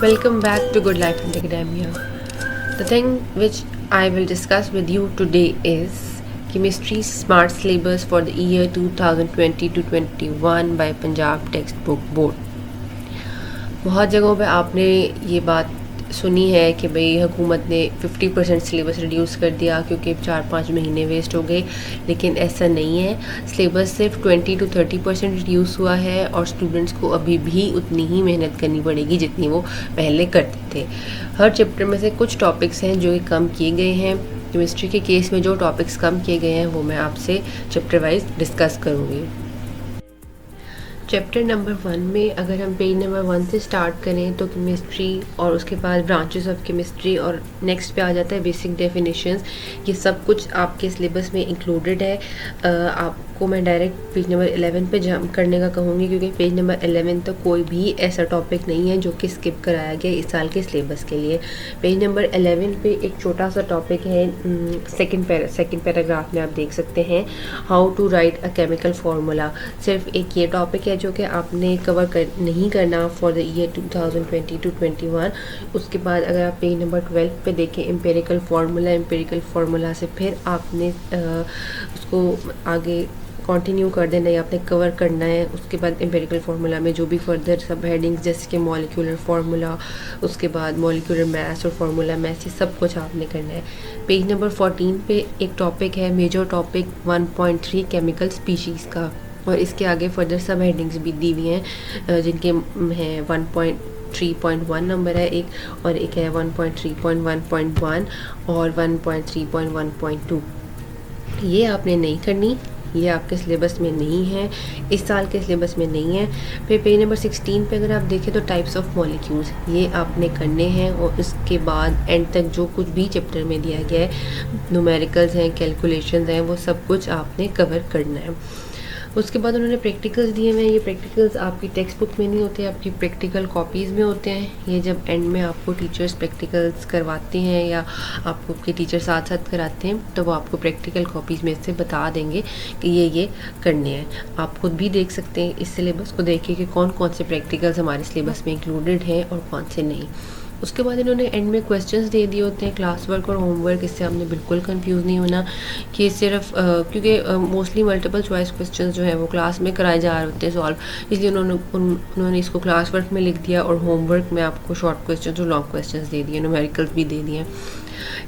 Welcome back to Good Life and Academia. The thing which I will discuss with you today is Chemistry Smart Syllabus for the year 2020 to 21 by Punjab Textbook Board. बहुत जगहों पे आपने ये बात सुनी है कि भाई हुकूमत ने 50% सिलेबस रिड्यूस कर दिया क्योंकि 4-5 महीने वेस्ट हो गए, लेकिन ऐसा नहीं है। सिलेबस सिर्फ 20 to 30% रिड्यूस हुआ है और स्टूडेंट्स को अभी भी उतनी ही मेहनत करनी पड़ेगी जितनी वो पहले करते थे। हर चैप्टर में से कुछ टॉपिक्स हैं जो कम किए गए हैं। केमिस्ट्री के केस में जो टॉपिक्स कम किए गए हैं वो मैं आपसे चैप्टर वाइज डिस्कस करूँगी। चैप्टर नंबर 1 में अगर हम पेज नंबर 1 से स्टार्ट करें तो केमिस्ट्री और उसके बाद ब्रांचेस ऑफ केमिस्ट्री और नेक्स्ट पे आ जाता है बेसिक डेफिनेशंस। ये सब कुछ आपके सिलेबस में इंक्लूडेड है। आपको मैं डायरेक्ट पेज नंबर 11 पे जंप करने का कहूँगी क्योंकि पेज नंबर 11 तक कोई भी ऐसा टॉपिक नहीं है जो कि स्किप कराया गया इस साल के सिलेबस के लिए। पेज नंबर 11 पे एक छोटा सा टॉपिक है, सेकंड पैराग्राफ में आप देख सकते हैं, how to write a chemical formula. सिर्फ एक ये टॉपिक है जो कि आपने नहीं करना फॉर द ईयर 2020 to 21। उसके बाद अगर आप पेज नंबर 12 पे देखें एम्पेरिकल फार्मूला से फिर आपने उसको आगे कंटिन्यू कर देना है, आपने कवर करना है। उसके बाद एम्पेरिकल फार्मूला में जो भी फर्दर सब हेडिंग्स जैसे कि मॉलिक्यूलर फार्मूला, उसके बाद मॉलिक्यूलर मास और फार्मूला मास, ये सब कुछ आपने करना है। पेज नंबर 14 पे एक टॉपिक है, मेजर टॉपिक 1.3 केमिकल स्पीशीज़ का, और इसके आगे फर्दर सब हेडिंग्स भी दी हुई हैं जिनके हैं 1.3.1 नंबर है एक, और एक है 1.3.1.1 और 1.3.1.2। ये आपने नहीं करनी, ये आपके सिलेबस में नहीं है, इस साल के सिलेबस में नहीं है। फिर पेज नंबर 16 पे अगर आप देखें तो टाइप्स ऑफ मॉलिक्यूल्स, ये आपने करने हैं, और इसके बाद एंड तक जो कुछ भी चैप्टर में दिया गया है, न्यूमेरिकल्स हैं, कैलकुलेशंस हैं, वो सब कुछ आपने कवर करना है। उसके बाद उन्होंने प्रैक्टिकल्स दिए हुए हैं। ये प्रैक्टिकल्स आपकी टेक्स्ट बुक में नहीं होते, आपकी प्रैक्टिकल कॉपीज़ में होते हैं। ये जब एंड में आपको टीचर्स प्रैक्टिकल्स करवाते हैं या आपको आपके टीचर साथ साथ कराते हैं तो वो आपको प्रैक्टिकल कॉपीज़ में से बता देंगे कि ये करने हैं। आप खुद भी देख सकते हैं इस सिलेबस को देखिए कि कौन कौन से प्रैक्टिकल्स हमारे सिलेबस में इंक्लूडेड हैं और कौन से नहीं। उसके बाद इन्होंने एंड में क्वेश्चंस दे दिए होते हैं, क्लास वर्क और होमवर्क। इससे हमने बिल्कुल कंफ्यूज नहीं होना कि सिर्फ क्योंकि मोस्टली मल्टीपल चॉइस क्वेश्चंस जो है वो क्लास में कराए जा रहे होते हैं सॉल्व, इसलिए उन्होंने इसको क्लास वर्क में लिख दिया और होमवर्क में आपको शॉर्ट क्वेश्चन और लॉन्ग क्वेश्चन दे दिए, न्यूमेरिकल्स भी दे दिए।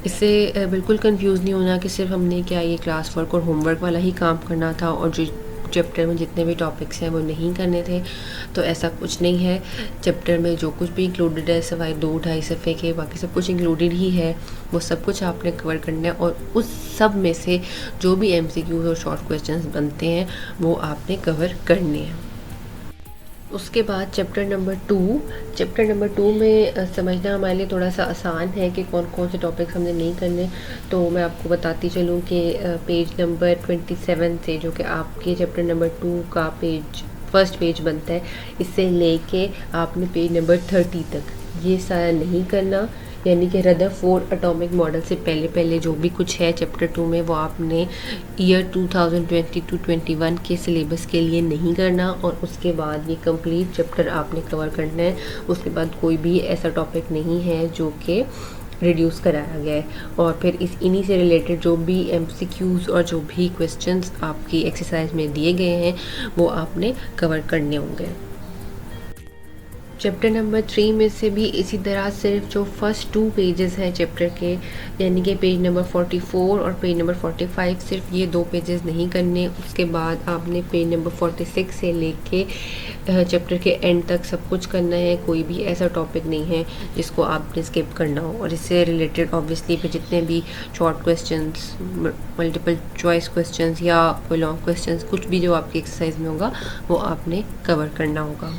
इससे बिल्कुल कंफ्यूज नहीं होना कि सिर्फ हमने क्या ये क्लास वर्क और होमवर्क वाला ही काम करना था और जो चैप्टर में जितने भी टॉपिक्स हैं वो नहीं करने थे। तो ऐसा कुछ नहीं है। चैप्टर में जो कुछ भी इंक्लूडेड है सिवाय 2-2.5 सफ़े के, बाकी सब कुछ इंक्लूडेड ही है। वो सब कुछ आपने कवर करना है और उस सब में से जो भी MCQs और शॉर्ट क्वेश्चंस बनते हैं वो आपने कवर करने हैं। उसके बाद चैप्टर नंबर 2 में समझना हमारे लिए थोड़ा सा आसान है कि कौन कौन से टॉपिक्स हमने नहीं करने। तो मैं आपको बताती चलूँ कि पेज नंबर 27 से, जो कि आपके चैप्टर नंबर 2 का फर्स्ट पेज बनता है, इससे लेके आपने पेज नंबर 30 तक ये सारा नहीं करना। यानी कि रदरफोर्ड एटॉमिक मॉडल से पहले जो भी कुछ है चैप्टर 2 में वो आपने ईयर 2020 to 21 के सिलेबस के लिए नहीं करना, और उसके बाद ये कंप्लीट चैप्टर आपने कवर करना है। उसके बाद कोई भी ऐसा टॉपिक नहीं है जो कि रिड्यूस कराया गया है। और फिर इन्हीं से रिलेटेड जो भी MCQs और जो भी क्वेश्चंस आपकी एक्सरसाइज में दिए गए हैं वो आपने कवर करने होंगे। चैप्टर नंबर 3 में से भी इसी तरह सिर्फ जो फर्स्ट 2 पेजेस हैं चैप्टर के, यानी कि पेज नंबर 44 और पेज नंबर 45, सिर्फ ये 2 पेजेस नहीं करने। उसके बाद आपने पेज नंबर 46 से लेके चैप्टर के एंड तक सब कुछ करना है। कोई भी ऐसा टॉपिक नहीं है जिसको आपने स्किप करना हो, और इससे रिलेटेड ऑब्वियसली फिर जितने भी short questions, multiple choice questions या कोई लॉन्ग क्वेश्चंस, कुछ भी जो आपकी एक्सरसाइज में होगा वो आपने कवर करना होगा।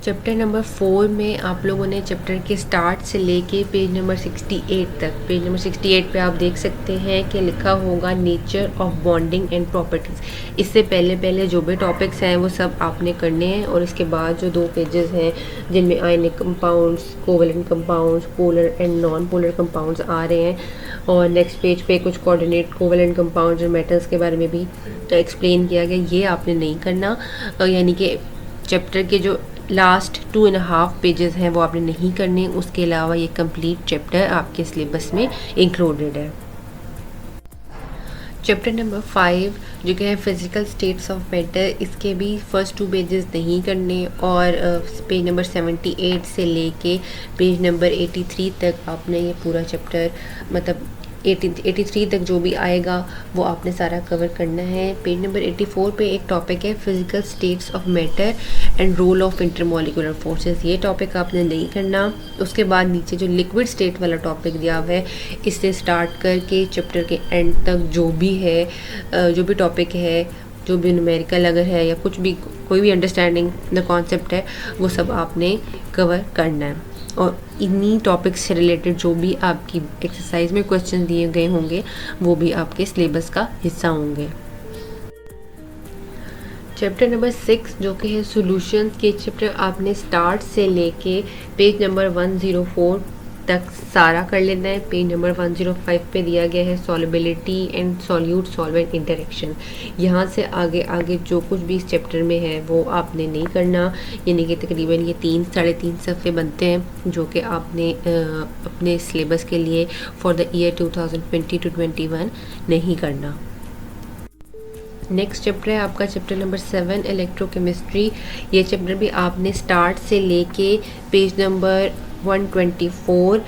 चैप्टर नंबर 4 में आप लोगों ने चैप्टर के स्टार्ट से लेके पेज नंबर 68 तक, पेज नंबर 68 पे आप देख सकते हैं कि लिखा होगा nature of bonding and properties. इससे पहले जो भी टॉपिक्स हैं वो सब आपने करने हैं, और इसके बाद जो 2 पेजेस हैं जिनमें ionic compounds, covalent compounds, polar and non polar compounds आ रहे हैं, और नेक्स्ट पेज पे कुछ कोऑर्डिनेट कोवेलेंट कंपाउंड्स और मेटल्स के बारे में भी एक्सप्लेन किया गया। ये आपने नहीं करना, यानी कि चैप्टर के जो लास्ट 2.5 पेजेस हैं वो आपने नहीं करने, उसके अलावा ये कंप्लीट चैप्टर आपके सिलेबस में इंक्लूडेड है। चैप्टर नंबर 5 जो कि है फिज़िकल स्टेट्स ऑफ मैटर, इसके भी फर्स्ट 2 पेजेस नहीं करने और पेज नंबर 78 से लेके पेज नंबर 83 तक आपने ये पूरा चैप्टर मतलब 83 तक जो भी आएगा वो आपने सारा कवर करना है। पेज नंबर 84 पे एक टॉपिक है physical states of matter and role of intermolecular forces, ये टॉपिक आपने नहीं करना। उसके बाद नीचे जो लिक्विड स्टेट वाला टॉपिक दिया हुआ है, इससे स्टार्ट करके चैप्टर के एंड तक जो भी है जो भी टॉपिक है, जो भी न्यूमेरिकल अगर है या कुछ भी कोई भी अंडरस्टैंडिंग द कॉन्सेप्ट है, वो सब आपने कवर करना है। और इन्हीं टॉपिक्स से रिलेटेड जो भी आपकी एक्सरसाइज में क्वेश्चन दिए गए होंगे वो भी आपके सिलेबस का हिस्सा होंगे। चैप्टर नंबर 6 जो कि है सॉल्यूशंस, के चैप्टर आपने स्टार्ट से लेके पेज नंबर 104 तक सारा कर लेना है। पेज नंबर 105 पे दिया गया है solubility and solute solvent interaction. यहाँ से आगे आगे जो कुछ भी इस चैप्टर में है वो आपने नहीं करना, यानी कि तकरीबन ये 3-3.5 सफ़े बनते हैं जो कि आपने अपने सिलेबस के लिए फॉर द ईयर 2020-21 नहीं करना। नेक्स्ट चैप्टर है आपका चैप्टर नंबर 7 इलेक्ट्रोकेमिस्ट्री। ये चैप्टर भी आपने स्टार्ट से लेके पेज नंबर 124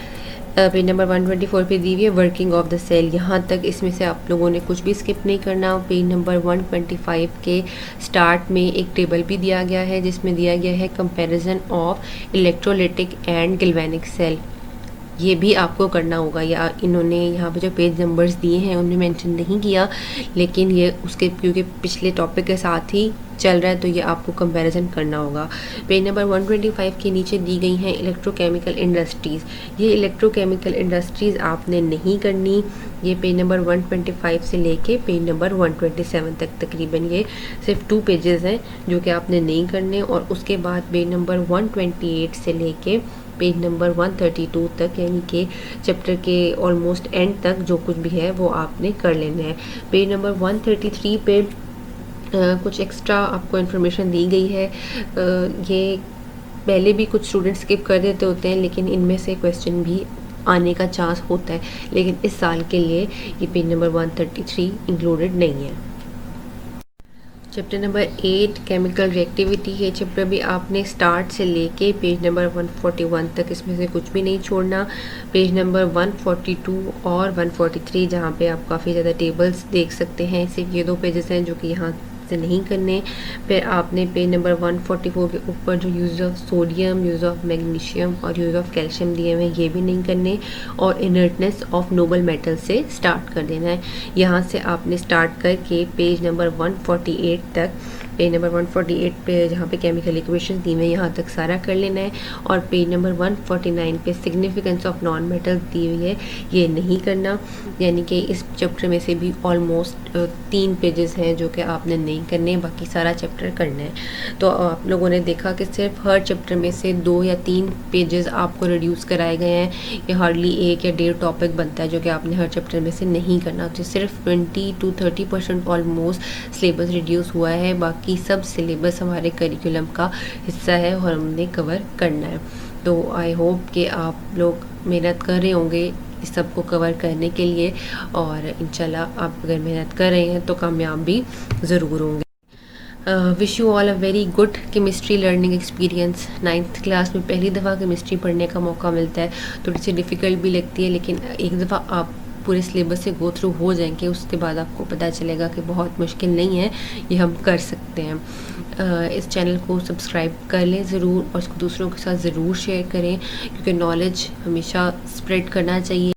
पेज नंबर 124 पे दी हुई है वर्किंग ऑफ द सेल, यहाँ तक इसमें से आप लोगों ने कुछ भी स्किप नहीं करना। पेज नंबर 125 के स्टार्ट में एक टेबल भी दिया गया है जिसमें दिया गया है comparison of electrolytic and galvanic cell, ये भी आपको करना होगा। या इन्होंने यहाँ पे जो पेज नंबर्स दिए हैं उन्हें मेंशन नहीं किया, लेकिन ये उसके क्योंकि पिछले टॉपिक के साथ ही चल रहा है तो ये आपको कंपैरिजन करना होगा। पेज नंबर 125 के नीचे दी गई हैं इलेक्ट्रोकेमिकल इंडस्ट्रीज़, ये इलेक्ट्रोकेमिकल इंडस्ट्रीज़ आपने नहीं करनी। ये पेज नंबर 125 से लेके पेज नंबर 127 तक तकरीबन ये सिर्फ 2 पेजेस हैं जो कि आपने नहीं करने। और उसके बाद पेज नंबर 128 से लेके पेज नंबर 132 तक, यानी कि चैप्टर के ऑलमोस्ट एंड तक जो कुछ भी है वो आपने कर लेना है। पेज नंबर 133 पे कुछ एक्स्ट्रा आपको इन्फॉर्मेशन दी गई है। ये पहले भी कुछ स्टूडेंट स्किप कर देते होते हैं, लेकिन इनमें से क्वेश्चन भी आने का चांस होता है, लेकिन इस साल के लिए ये पेज नंबर 133 इंक्लूडेड नहीं है। चैप्टर नंबर 8 केमिकल रिएक्टिविटी, ये चैप्टर भी आपने स्टार्ट से लेके पेज नंबर 141 तक इसमें से कुछ भी नहीं छोड़ना। पेज नंबर 142 और 143 जहाँ पे आप काफ़ी ज़्यादा टेबल्स देख सकते हैं, सिर्फ ये 2 पेजेस हैं जो कि यहाँ से नहीं करने। फिर आपने पेज नंबर 144 के ऊपर जो use of sodium, use of magnesium और यूज़ ऑफ कैल्शियम दिए हुए हैं ये भी नहीं करने। और इनर्टनेस ऑफ नोबल मेटल से स्टार्ट कर देना है। यहाँ से आपने स्टार्ट करके पेज नंबर 148 तक, पेज नंबर 148 पे जहाँ पे केमिकल इक्वेशन दी हुई है यहाँ तक सारा कर लेना है। और पेज नंबर 149 पे सिग्निफिकेंस ऑफ नॉन मेटल दी हुई है, ये नहीं करना। यानी कि इस चैप्टर में से भी ऑलमोस्ट 3 पेजेस हैं जो कि आपने नहीं करने, बाकी सारा चैप्टर करना है। तो आप लोगों ने देखा कि सिर्फ हर चैप्टर में से 2 या 3 पेजेस आपको रिड्यूस कराए गए हैं। ये हार्डली 1 या 1.5 टॉपिक बनता है जो कि आपने हर चैप्टर में से नहीं करना। तो सिर्फ 20 to 30% ऑलमोस्ट सिलेबस रिड्यूस हुआ है, बाकी सब सिलेबस हमारे करिकुलम का हिस्सा है और हमने कवर करना है। तो आई होप कि आप लोग मेहनत कर रहे होंगे इस सब को कवर करने के लिए, और इंशाल्लाह आप अगर मेहनत कर रहे हैं तो कामयाब भी ज़रूर होंगे। Wish you all a very good chemistry learning experience. 9th class में पहली दफ़ा केमिस्ट्री पढ़ने का मौका मिलता है, थोड़ी सी डिफ़िकल्ट भी लगती है, लेकिन एक दफ़ा आप पूरे सिलेबस से गो थ्रू हो जाएंगे उसके बाद आपको पता चलेगा कि बहुत मुश्किल नहीं है, ये हम कर सकते हैं। इस चैनल को सब्सक्राइब कर लें ज़रूर और इसको दूसरों के साथ ज़रूर शेयर करें, क्योंकि नॉलेज हमेशा स्प्रेड करना चाहिए।